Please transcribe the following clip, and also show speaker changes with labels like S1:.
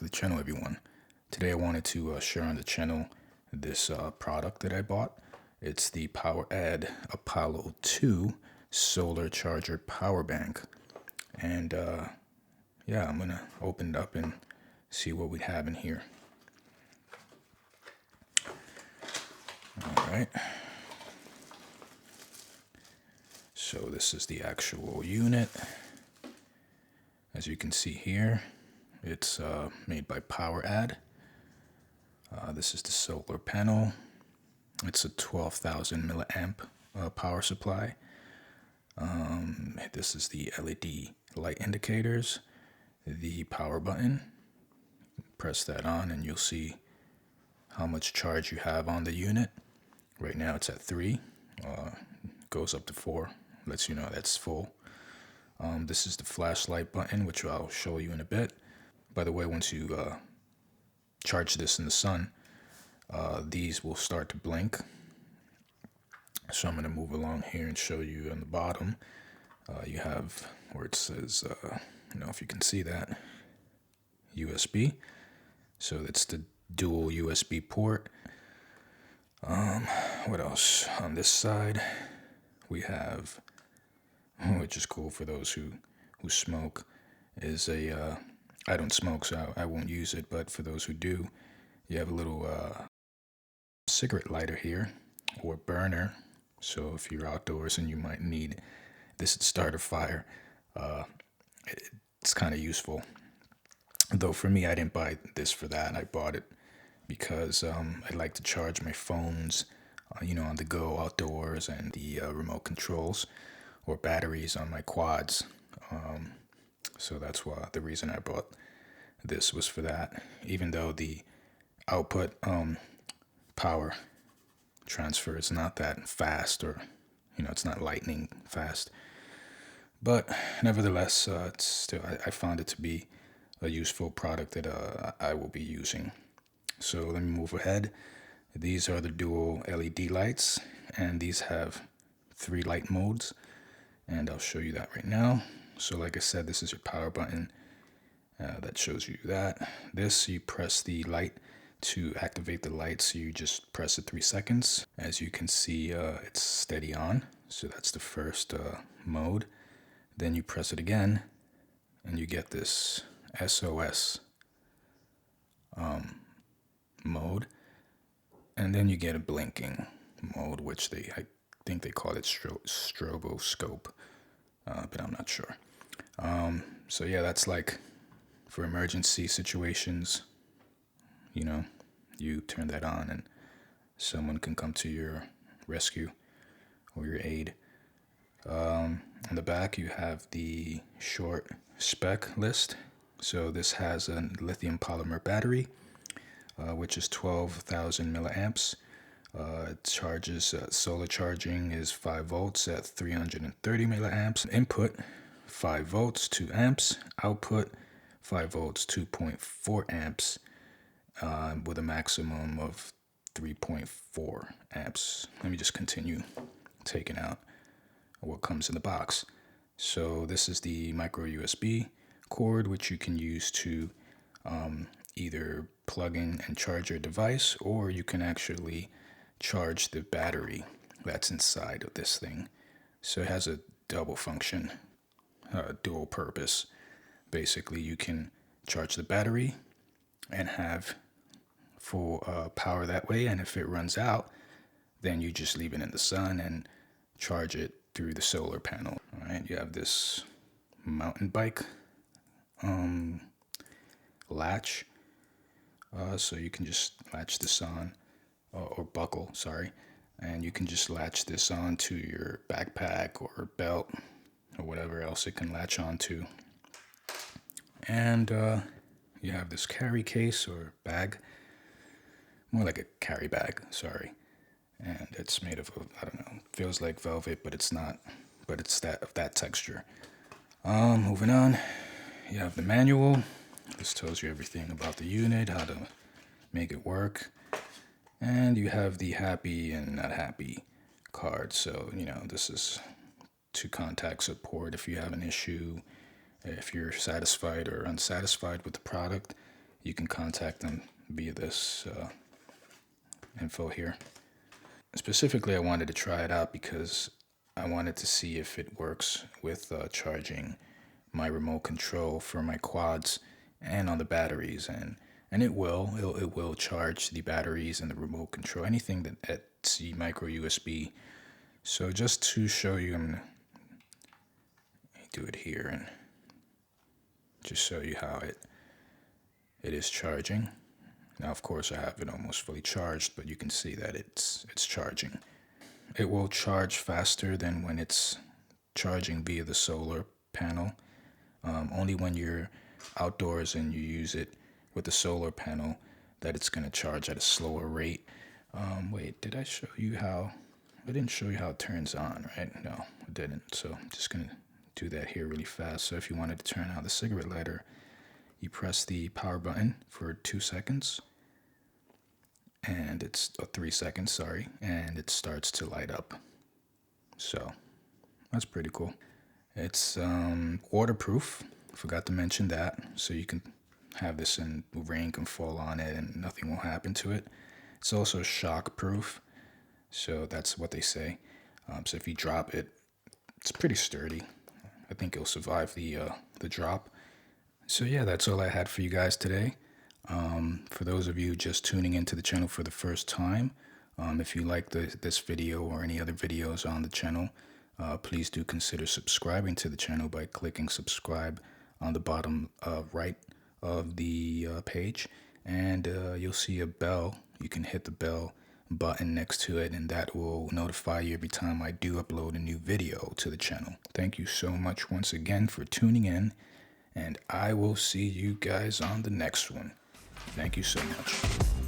S1: to the channel, everyone. Today I wanted to share on the channel this product that I bought. It's the PowerAd Apollo 2 solar charger power bank. And yeah, I'm gonna open it up and see what we have in here. All right. So this is the actual unit. As you can see here, it's made by PowerAd. This is the solar panel. It's a 12,000 milliamp power supply. This is the LED light indicators, the power button. Press that on and you'll see how much charge you have on the unit. Right now it's at 3, goes up to 4, lets you know that's full. This is the flashlight button, which I'll show you in a bit. By the way, once you charge this in the sun, these will start to blink. So I'm going to move along here and show you on the bottom. You have where it says, I don't know if you can see that, USB. So that's the dual USB port. What else? On this side, we have, which is cool for those who smoke, is a, I don't smoke, so I won't use it, but for those who do, you have a little cigarette lighter here, or burner. So if you're outdoors and you might need this to start a fire, it's kind of useful. Though for me, I didn't buy this for that. I bought it because I like to charge my phones, on the go outdoors, and the remote controls or batteries on my quads. So that's why the reason I bought this was for that. Even though the output power transfer is not that fast, or it's not lightning fast, but nevertheless, it's still, I found it to be a useful product that I will be using. So let me move ahead. These are the dual LED lights, and these have 3 light modes, and I'll show you that right now. So like I said, this is your power button that shows you that. This, you press the light to activate the light, so you just press it 3 seconds. As you can see, it's steady on, so that's the first mode. Then you press it again, and you get this SOS mode, and then you get a blinking mode, which I think they call it stroboscope, but I'm not sure. So yeah, that's like for emergency situations. You turn that on and someone can come to your rescue or your aid. On the back, you have the short spec list. So this has a lithium polymer battery, which is 12,000 milliamps. It charges, solar charging is 5 volts at 330 milliamps. Input 5 volts, 2 amps. Output 5 volts, 2.4 amps, with a maximum of 3.4 amps. Let me just continue taking out what comes in the box. So this is the micro USB cord, which you can use to either plug in and charge your device, or you can actually charge the battery that's inside of this thing. So it has a double function, dual purpose. Basically, you can charge the battery and have full power that way, and if it runs out, then you just leave it in the sun and charge it through the solar panel. All right, you have this mountain bike latch, so you can just latch this on, or buckle, sorry, and you can just latch this onto your backpack or belt or whatever else it can latch onto. And you have this carry case or bag, more like a carry bag, sorry. And it's made of, I don't know, feels like velvet, but it's not, but it's that texture. Moving on, you have the manual. This tells you everything about the unit, how to make it work. And you have the happy and not happy card. So, this is to contact support if you have an issue, if you're satisfied or unsatisfied with the product. you can contact them via this info here. Specifically, I wanted to try it out because I wanted to see if it works with charging my remote control for my quads and on the batteries, and it will charge the batteries and the remote control, anything that at C micro USB. So just to show you, I'm gonna do it here and just show you how it is charging. Now, of course, I have it almost fully charged, but you can see that it's charging. It will charge faster than when it's charging via the solar panel. Only when you're outdoors and you use it with the solar panel that it's going to charge at a slower rate. Wait, did I show you how? I didn't show you how it turns on, right? No, I didn't. So I'm just going to do that here really fast. So if you wanted to turn on the cigarette lighter, you press the power button for 2 seconds. And it's 3 seconds, sorry, and it starts to light up. So that's pretty cool. It's waterproof. Forgot to mention that. So you can have this and rain can fall on it and nothing will happen to it. It's also shock proof. So that's what they say. So if you drop it, it's pretty sturdy. I think it'll survive the drop. So yeah, that's all I had for you guys today. For those of you just tuning into the channel for the first time, if you like this video or any other videos on the channel, please do consider subscribing to the channel by clicking subscribe on the bottom right of the page, and you'll see a bell. You can hit the bell button next to it, and that will notify you every time I do upload a new video to the channel. Thank you so much once again for tuning in, and I will see you guys on the next one. Thank you so much.